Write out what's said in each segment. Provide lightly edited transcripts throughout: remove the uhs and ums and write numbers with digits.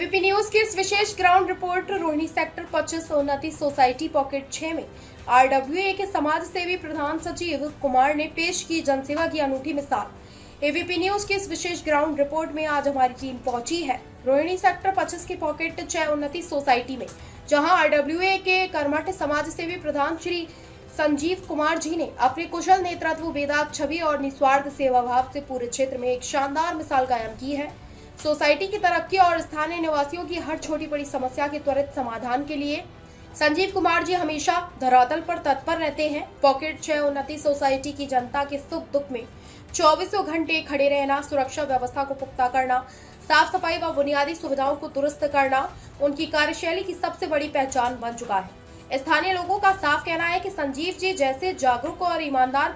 ABP news की इस विशेष ground report Rohini sector 25 उन्नति सोसाइटी पॉकेट 6 में आरडब्ल्यूए के समाज सेवी प्रधान सचिव कुमार ने पेश की जनसेवा की अनूठी मिसाल। एबीपी न्यूज की इस विशेष ग्राउंड रिपोर्ट में आज हमारी टीम पहुंची है रोहिणी सेक्टर 25 की पॉकेट 6 उन्नति सोसाइटी में, जहां आरडब्ल्यूए के कर्मठ समाज सेवी प्रधान श्री संजीव कुमार जी ने अपने कुशल नेतृत्व, बेदाग छवि और निस्वार्थ सेवा भाव से पूरे क्षेत्र में एक शानदार मिसाल कायम की है। सोसाइटी की तरक्की और स्थानीय निवासियों की हर छोटी बड़ी समस्या के त्वरित समाधान के लिए संजीव कुमार जी हमेशा धरातल पर तत्पर रहते हैं। पॉकेट 6 उन्नति सोसाइटी की जनता के सुख दुख में 24 घंटे खड़े रहना, सुरक्षा व्यवस्था को पुख्ता करना, साफ सफाई व बुनियादी सुविधाओं को दुरुस्त करना उनकी कार्यशैली की सबसे बड़ी पहचान बन चुका है। स्थानीय लोगों का साफ कहना है कि संजीव जी जैसे जागरूक और ईमानदार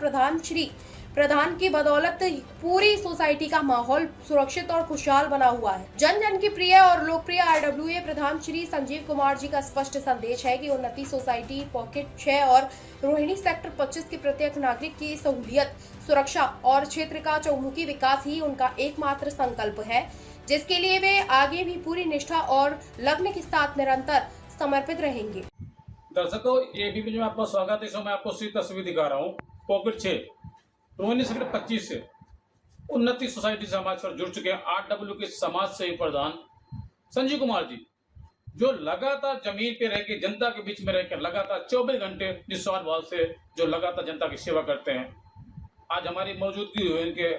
प्रधान की बदौलत पूरी सोसाइटी का माहौल सुरक्षित और खुशहाल बना हुआ है। जन जन की प्रिय और लोकप्रिय आरडब्ल्यूए प्रधान श्री संजीव कुमार जी का स्पष्ट संदेश है कि उन्नति सोसाइटी पॉकेट 6 और रोहिणी सेक्टर 25 के प्रत्येक नागरिक की सहूलियत, सुरक्षा और क्षेत्र का चौमुखी विकास ही उनका एकमात्र संकल्प है, जिसके लिए वे आगे भी पूरी निष्ठा और लगन के साथ निरंतर समर्पित रहेंगे। दर्शकों, एबीपी में आपका स्वागत है। इसमें मैं आपको सीधी तस्वीर दिखा रहा हूँ। पॉकेट 6 रोहिणी सेक्टर 25 से उन्नति सोसाइटी समाज पर जुड़ चुके हैं आरडब्ल्यू के समाज सेवी प्रधान संजीव कुमार जी, जो लगातार जमीन पे रह के जनता के बीच में रहकर लगातार 24 घंटे निस्वार्थ भाव से जो लगातार जनता की सेवा करते हैं। आज हमारी मौजूदगी हुई इनके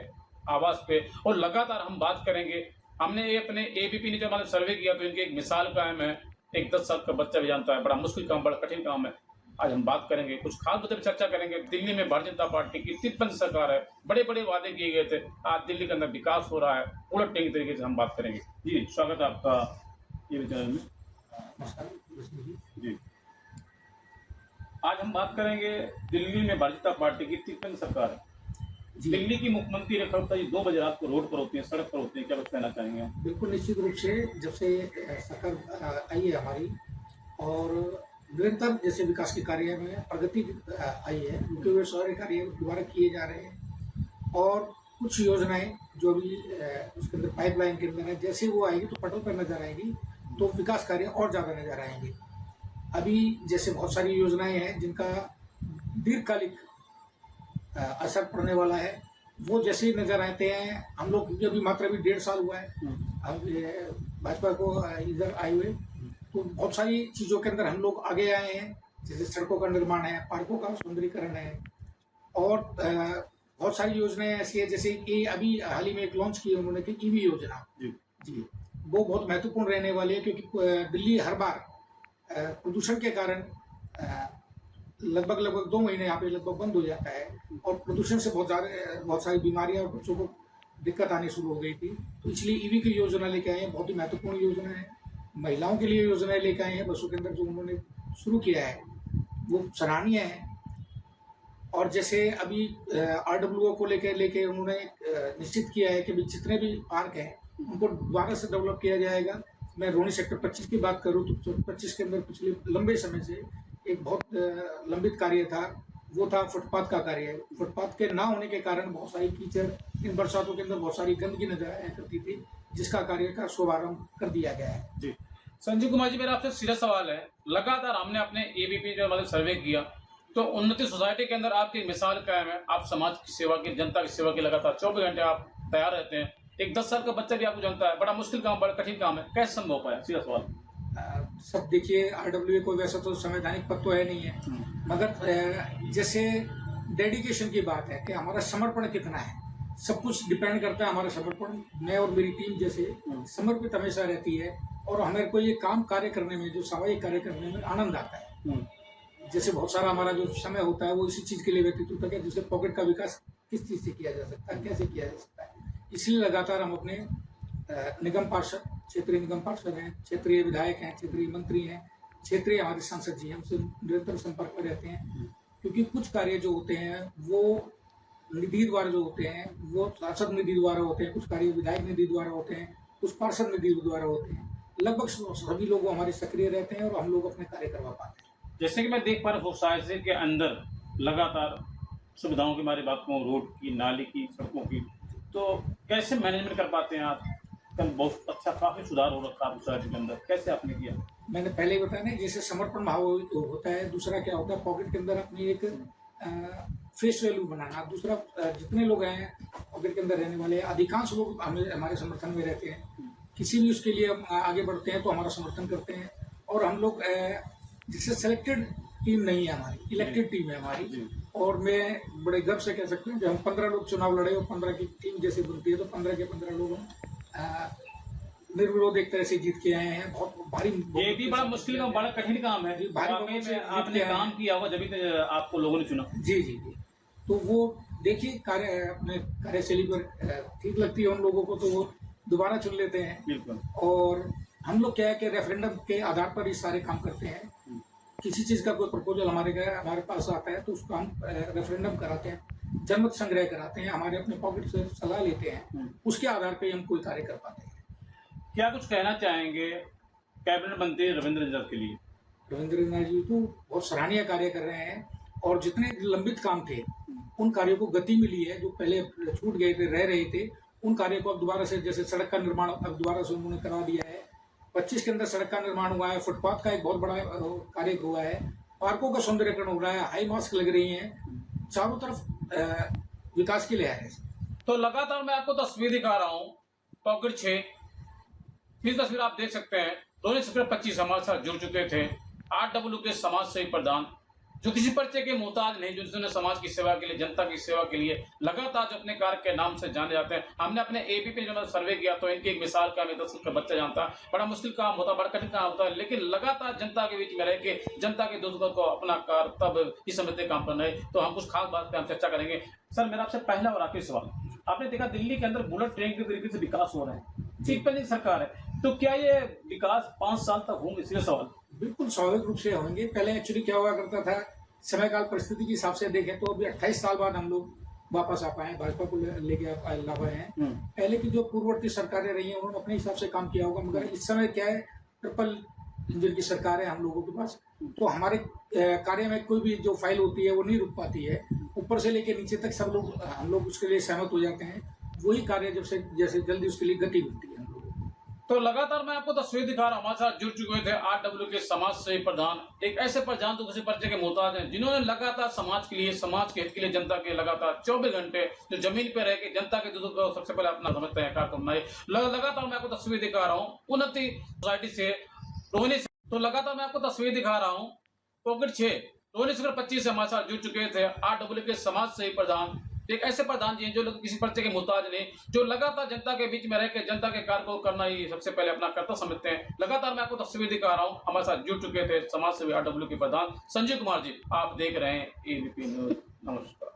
आवास पे और लगातार हम बात करेंगे। हमने ये अपने एबीपी ने जब हमारे सर्वे किया तो इनकी एक मिसाल कायम है। एक 10 साल का बच्चा भी जानता है बड़ा मुश्किल काम, बड़ा कठिन काम है। आज हम बात करेंगे, कुछ खास मुद्दे पर चर्चा करेंगे। दिल्ली में भारतीय जनता पार्टी की 53 सरकार है, बड़े बड़े वादे किए गए थे। आज दिल्ली के अंदर विकास हो रहा है, उलटने के तरीके से हम बात करेंगे। जी स्वागत है आपका ये चैनल में। जी आज हम बात करेंगे दिल्ली में भारतीय जनता पार्टी की 53 सरकार है। दिल्ली की मुख्यमंत्री रेखा गुप्ता जी 2 बजे रात को रोड पर होती है, सड़क पर होती है, क्या कुछ कहना चाहेंगे? बिल्कुल निश्चित रूप से जब से सरकार आई है हमारी और निरंतर जैसे विकास के कार्य में प्रगति आई है, क्योंकि वे सारे कार्य दोबारा किए जा रहे हैं और कुछ योजनाएं जो भी उसके अंदर पाइपलाइन के अंदर है, जैसे वो आएगी तो पटल पर नजर आएगी तो विकास कार्य और ज़्यादा नजर आएंगे। अभी जैसे बहुत सारी योजनाएं हैं जिनका दीर्घकालिक असर पड़ने वाला है, वो जैसे ही नजर आते हैं। हम लोग क्योंकि अभी मात्र अभी 1.5 साल हुआ है हम भाजपा को इधर आए हुए, तो बहुत सारी चीज़ों के अंदर हम लोग आगे आए हैं। जैसे सड़कों का निर्माण है, पार्कों का सौंदर्यीकरण है और बहुत सारी योजनाएं ऐसी है, जैसे कि अभी हाल ही में एक लॉन्च की है उन्होंने कि ईवी योजना। जी वो बहुत महत्वपूर्ण रहने वाली है, क्योंकि दिल्ली हर बार प्रदूषण के कारण लगभग 2 महीने यहाँ पे लगभग बंद हो जाता है और प्रदूषण से बहुत सारी बीमारियां और बच्चों को दिक्कत आनी शुरू हो गई थी। तो इसलिए ईवी की योजना लेके आए हैं, बहुत ही महत्वपूर्ण योजना है। महिलाओं के लिए योजनाएं लेकर आए हैं बसों के अंदर, जो उन्होंने शुरू किया है वो सराहनीय है। और जैसे अभी आरडब्ल्यूओ को लेके उन्होंने निश्चित किया है कि जितने भी पार्क हैं उनको दोबारा से डेवलप किया जाएगा। मैं रोहिणी सेक्टर 25 की बात करूँ तो 25 के अंदर पिछले लंबे समय से एक बहुत लंबित कार्य था, वो था फुटपाथ का कार्य। फुटपाथ के ना होने के कारण बहुत सारी कीचड़, इन बरसातों के अंदर बहुत सारी गंदगी नजर आया करती थी, जिसका कार्य का शुभारंभ कर दिया गया है। जी संजीव कुमार जी, मेरा आपसे सीधा सवाल है। लगातार हमने अपने एबीपी जब मतलब सर्वे किया तो उन्नति सोसाइटी के अंदर आपकी मिसाल कायम है। आप समाज की सेवा की, जनता की सेवा की लगातार 24 घंटे आप तैयार रहते हैं। एक 10 साल का बच्चा भी आपको जानता है, बड़ा मुश्किल काम, बड़ा कठिन काम है, कैसे संभव हो पाया? सीधा सवाल। सब देखिए, आरडब्ल्यूए को वैसा तो संवैधानिक पद तो है नहीं है, मगर जैसे डेडिकेशन की बात है कि हमारा समर्पण कितना है, सब कुछ डिपेंड करता है हमारा समर्पण। मैं और मेरी टीम जैसे समर्पित हमेशा रहती है और हमें को ये काम कार्य करने में, जो सामाजिक कार्य करने में आनंद आता है। जैसे बहुत सारा हमारा जो समय होता है वो इसी चीज के लिए व्यतीत होता है, जैसे पॉकेट का विकास किस चीज से किया जा सकता है, कैसे किया जा सकता है। इसलिए लगातार हम अपने निगम पार्षद, क्षेत्रीय निगम पार्षद हैं, क्षेत्रीय विधायक हैं, क्षेत्रीय मंत्री हैं, क्षेत्रीय हमारे सांसद जी हैं, उनसे निरंतर संपर्क में रहते हैं। क्योंकि कुछ कार्य जो होते हैं वो निधि द्वारा जो होते हैं वो सांसद निधि द्वारा होते हैं, कुछ कार्य विधायक निधि द्वारा होते हैं, कुछ पार्षद निधि द्वारा होते हैं। लगभग सभी लोग हमारे सक्रिय रहते हैं और हम लोग अपने कार्य करवा पाते हैं। जैसे कि मैं देख पा रहा हूँ सोसाइटी के अंदर लगातार सुविधाओं की हमारी बात करूँ, रोड की, नाली की, सड़कों की, तो कैसे मैनेजमेंट कर पाते हैं आप? कल बहुत अच्छा काफी सुधार हो रखा है सोसाइटी के अंदर, कैसे आपने किया? मैंने पहले ही बताया ना, जैसे समर्पण भाव होता है, दूसरा क्या होता है पॉकेट के अंदर अपनी एक फेस वैल्यू बनाना। दूसरा जितने लोग हैं पॉकेट के अंदर रहने वाले, अधिकांश लोग हमारे समर्थन में रहते हैं। किसी भी उसके लिए हम आगे बढ़ते हैं तो हमारा समर्थन करते हैं। और हम लोग जिससे सेलेक्टेड टीम नहीं है हमारी, इलेक्टेड टीम है हमारी। और मैं बड़े गर्व से कह सकते हैं कि हम 15 लोग चुनाव लड़े और 15 की टीम जैसे बनती है तो 15 के 15 लोग हम निर्विरोध एक तरह से जीत के आए हैं। बहुत भारी, ये भी बड़ा मुश्किल काम, बड़ा कठिन काम है। भारी वाकई बहुमत से में जीत आपने के आए काम हैं। किया होगा जब तो आपको लोगों ने चुना। जी जी जी। तो वो देखिए कार्य अपने कार्यशैली पर ठीक लगती है उन लोगों को तो वो दोबारा चुन लेते हैं। बिल्कुल। और हम लोग क्या है कि रेफरेंडम के आधार पर ही सारे काम करते हैं। किसी चीज का कोई प्रपोजल हमारे पास आता है तो उसको हम रेफरेंडम कराते हैं, जनमत संग्रह कराते हैं, हमारे अपने पॉकेट से सलाह लेते हैं, उसके आधार पर हम कोई कार्य कर पाते हैं। क्या कुछ कहना चाहेंगे कैबिनेट मंत्री रविंद्र जड़ेजा के लिए? रविंद्र नाथ जी तो बहुत सराहनीय कार्य कर रहे हैं और जितने लंबित काम थे उन कार्यों को गति मिली है। जो पहले छूट गए थे, रह रहे थे, उन कार्यों को अब दोबारा से, जैसे सड़क का निर्माण अब दोबारा से उन्होंने करा दिया है। 25 के अंदर सड़क का निर्माण हुआ है, फुटपाथ का एक बहुत बड़ा कार्य हुआ है, पार्कों का सौंदर्यकरण हो रहा है, हाई मास्क लग रही हैं, चारों तरफ विकास की लहर है। तो लगातार मैं आपको तस्वीर दिखा रहा हूँ पॉकेट 6। फिर तस्वीर आप देख सकते हैं, रोहिणी सेक्टर 25 हमारे साथ जुड़ चुके थे। RW के समाज सेवी प्रधान, जो किसी परिचय के मोहताज नहीं, जिन्होंने समाज की सेवा के लिए, जनता की सेवा के लिए लगातार जो अपने कार्य के नाम से जाने जाते हैं। हमने अपने एबीपी जो सर्वे किया तो इनकी एक मिसाल का 10 साल का बच्चा जानता है। बड़ा मुश्किल काम होता है, बड़ा कठिन काम होता है, लेकिन लगातार जनता के बीच में रह के जनता के दुख को अपना कर्तव्य इस समझते काम करना है। तो हम कुछ खास बात पे हम चर्चा करेंगे। सर, मेरा आपसे पहला और आखिरी सवाल, आपने देखा दिल्ली के अंदर बुलेट ट्रेन के तरीके से विकास हो रहा है, चीफ पे सरकार है, तो क्या ये विकास 5 साल तक होंगे? सीधे सवाल। बिल्कुल स्वाभाविक रूप से होंगे। पहले एक्चुअली क्या हुआ करता था, समय काल परिस्थिति के हिसाब से देखें तो अभी 28 साल बाद हम लोग वापस आ पाए, भाजपा को लेके ला पाए हैं। पहले की जो पूर्ववर्ती सरकारें रही हैं उन्होंने अपने हिसाब से काम किया होगा, मगर इस समय क्या है, ट्रिपल इंजन की सरकार है हम लोगों के पास, तो हमारे कार्य में कोई भी जो फाइल होती है वो नहीं रुक पाती है। ऊपर से लेके नीचे तक सब लोग, हम लोग उसके लिए सहमत हो जाते हैं। वही कार्य जब से जैसे जल्दी उसके लिए गति मिलती है हम लोगों को। तो लगातार मैं आपको तस्वीर दिखा रहा हूं, हमारे साथ जुड़ चुके थे RW के समाज सेवी प्रधान, एक ऐसे प्रधान तो किसी परिचय के मोहताज हैं, जिन्होंने लगातार समाज के लिए, समाज के हित के लिए, जनता के लगातार 24 घंटे जो जमीन पे रह के जनता के दुख को सबसे पहले अपना समझते हैं कार्य करना है। लगातार मैं आपको तस्वीर दिखा रहा हूँ उन्नति सोसाइटी से रोहिणी। तो लगातार मैं आपको तस्वीर दिखा रहा हूँ पॉकेट 6 रोहिणी सेक्टर 25 से हमारे साथ जुड़ चुके थे RW के समाज सेवी प्रधान, एक ऐसे प्रधान जी हैं जो लोग किसी परिचय के मोहताज नहीं, जो लगातार जनता के बीच में रह के जनता के कार्य को करना ही सबसे पहले अपना कर्तव्य समझते हैं। लगातार मैं आपको तस्वीर दिखा रहा हूँ, हमारे साथ जुड़ चुके थे समाज सेवी RW के प्रधान संजीव कुमार जी। आप देख रहे हैं एबीपी न्यूज। नमस्कार।